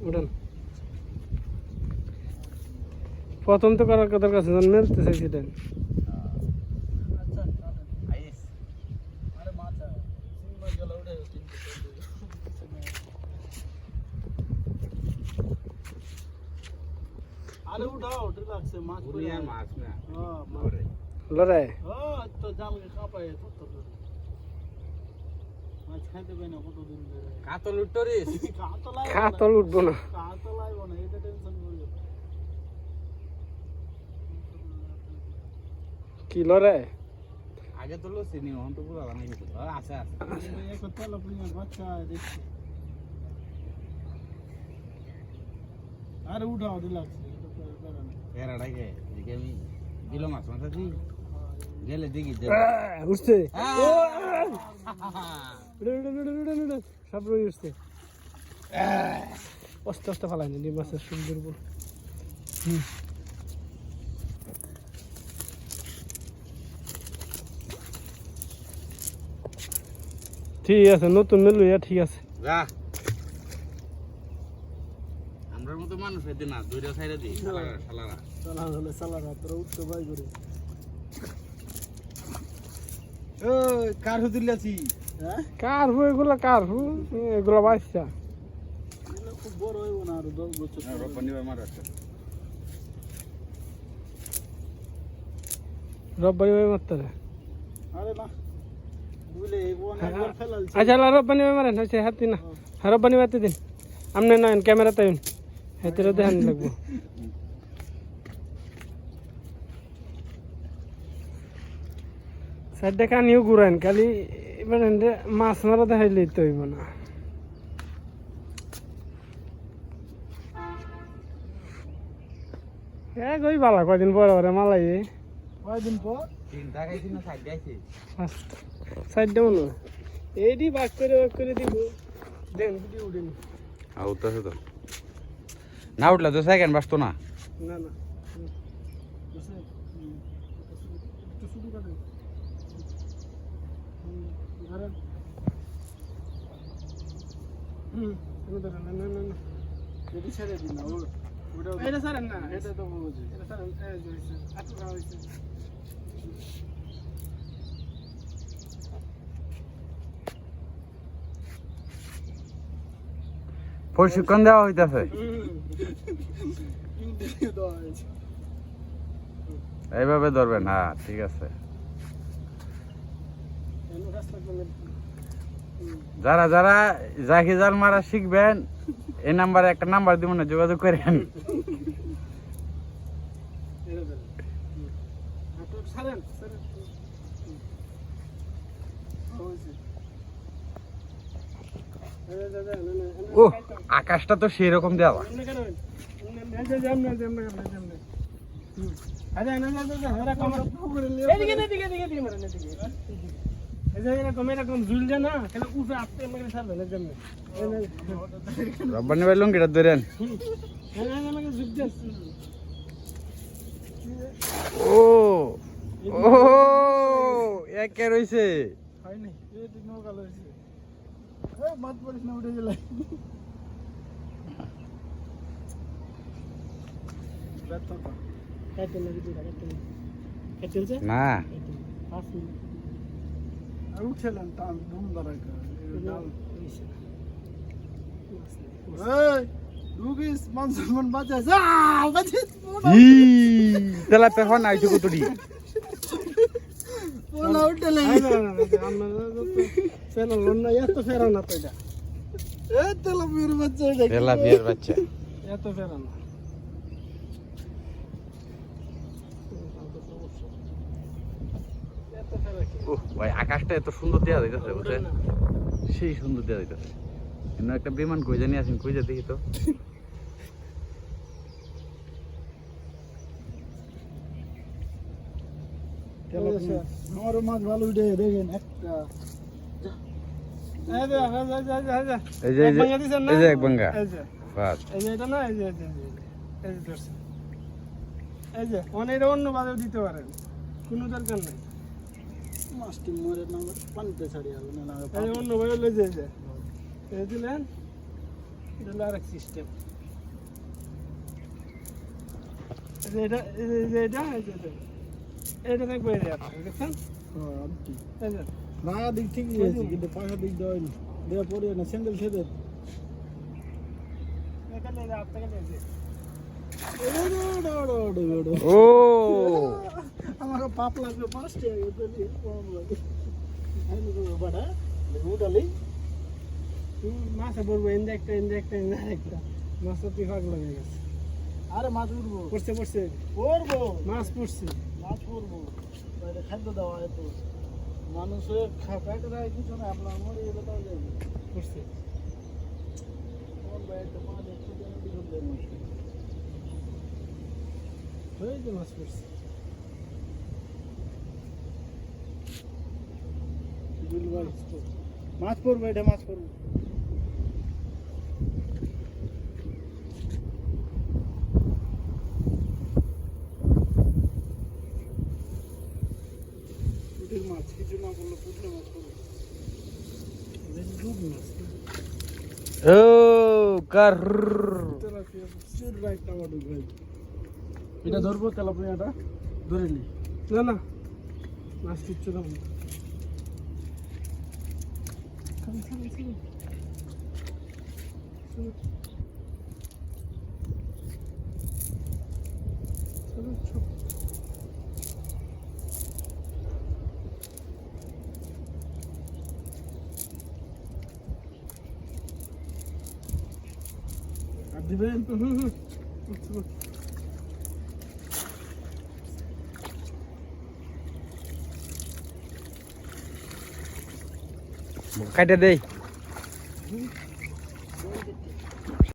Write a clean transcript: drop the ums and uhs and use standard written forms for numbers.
উঠান। প্রথম তো করার কথার কাছে মেলতে চাইছিলেন। আরে উঠাও লাগছে মাছ মাছ না লড়াই তো জালকে কাঁপায় মাছ খাইতে পাই না কতদিন ধরে। কাতল উঠরিস? কাতল উঠবো না, কাতল আইব না, এটা টেনশন করিও। কি লড়াই? আগে তো লসি নি হন তো পুরো বানাই দিত। আচ্ছা আচ্ছা এই কত লপলিয়া বাচ্চা দেখছি। আরে উঠাও লাগছে এরা ডাকে দেখে আমি দিল মাছ মাথাছি গেলে দেখি উঠছে সব রয়ে উঠছে। আস্তে আস্তে ফালাই নি মাছের সুন্দর। ঠিক আছে, নতুন মেলু ঠিক আছে। আমরার মতো মানুষ হইতে না দুইটা সাইডে দিই সালারা তোরা উঠতে ভয় করে। কার হুদিলাছি? কার হু এগুলা? কার হু এগুলা? বাচ্চা খুব বড় হইব না, আরো 10 বছর রব্বানি মারা আছে। রব্বানি মারতে রে? আরে না বুঝলে এগুলো একবার ফেলালছি। আচ্ছা রব্বানি মারেন হচ্ছে হাতি না, রব্বানি মারতে দিন। আমনে নয়ন ক্যামেরাতে আইন, হাতিরে দেখান লাগবো। সাইডে কানিও ঘুরান, খালি মানে মাছ মারা দেখাইলেই তো হইব না। ওই বালা কয়দিন পরে পরে মালাই কয়দিন পর তিনটা খাইছি না সাইডে আইছি সাইডে মনে এইটি বাক করে দিব। দেন ভিডিও উঠেনি উঠতেছে তো না, উঠলে তো সেকেন্ড বাসতো না। না না ছেড়ে দিন না এটা সারেন না, এটা তো বুঝি এটা সারেন। আটকা হয়েছে। প্রশিক্ষণ দেওয়া হইতেছে এইভাবে ধরবেন। হ্যাঁ ঠিক আছে। যারা যারা জাকি জাল মারা শিখবেন এই নাম্বারে একটা নাম্বার দিব না, যোগাযোগ করেন। ও আকাশটা তো সেই রকম দেওয়া। রব্বানি ভাই লুঙ্গিটা ধরেন। ও ও একে রয়েছে না উঠেলেন টান ধুম ধরা তেলাপে হন আইছে কতটি তেলাপিয়ার বাচ্চা এত ফেরানো। ভাই আকাশটা এত সুন্দর দেওয়া যাইতেছে বুঝছেন, সেই সুন্দর দেওয়া যাইতেছে। কিন্তু একটা বিমান কই জানি আছেন, কই যা দেখি তো। আমার মাছ ভালো উঠে দেখেন একটা। এই যে এক বাঙ্গা অন্য বাজার দিতে পারেন, কোনো দরকার নাই। মাছটি মরে না পানিতে ছাড়িয়ে অন্য ভাবে লয়ে যায় দিলেন এটা হলো আরেক সিস্টেম। এটা এটা থাকবে এই যে আপনার, দেখছেন? এই যে, না দিক ঠিকই আছে কিন্তু পয়সা দিক দেয়নি দেওয়া পরে না স্যান্ডেল ছেড়ে এখানে এই যে আপনাকে এই যে। ও আমার পাপ লাগবে 5 টাকা এতে কম লাগে আমি তো বড়া উঠালি মাছে পড়বো, এনে একটা মাছ তো পিফাক লেগে গেছে। আরে মাছ উঠবো পড়ছে করবো মাছ পড়ছে। মাছ করবো বাইরে খাদ্য দেওয়া এত মানুষের পেটে দেয় কিছু না আপনার মরে গেলে তাও যাবে পড়ছে। কোন বাইরে 5-100 টাকা দিয়ে দেয় মাছ ওই যে মাছ পড়ছে। মাছ পড়বে এটা মাছ পড়বে পুঁটির মাছ কিছু না করলে পুঁটির মাছ পড়বে ডুব মাছ। ও কার এটা ধরবো তেলাপিয়াটা ধরে নি না না মাছ কিচ্ছু না। আর দিবেন কাটে দেই।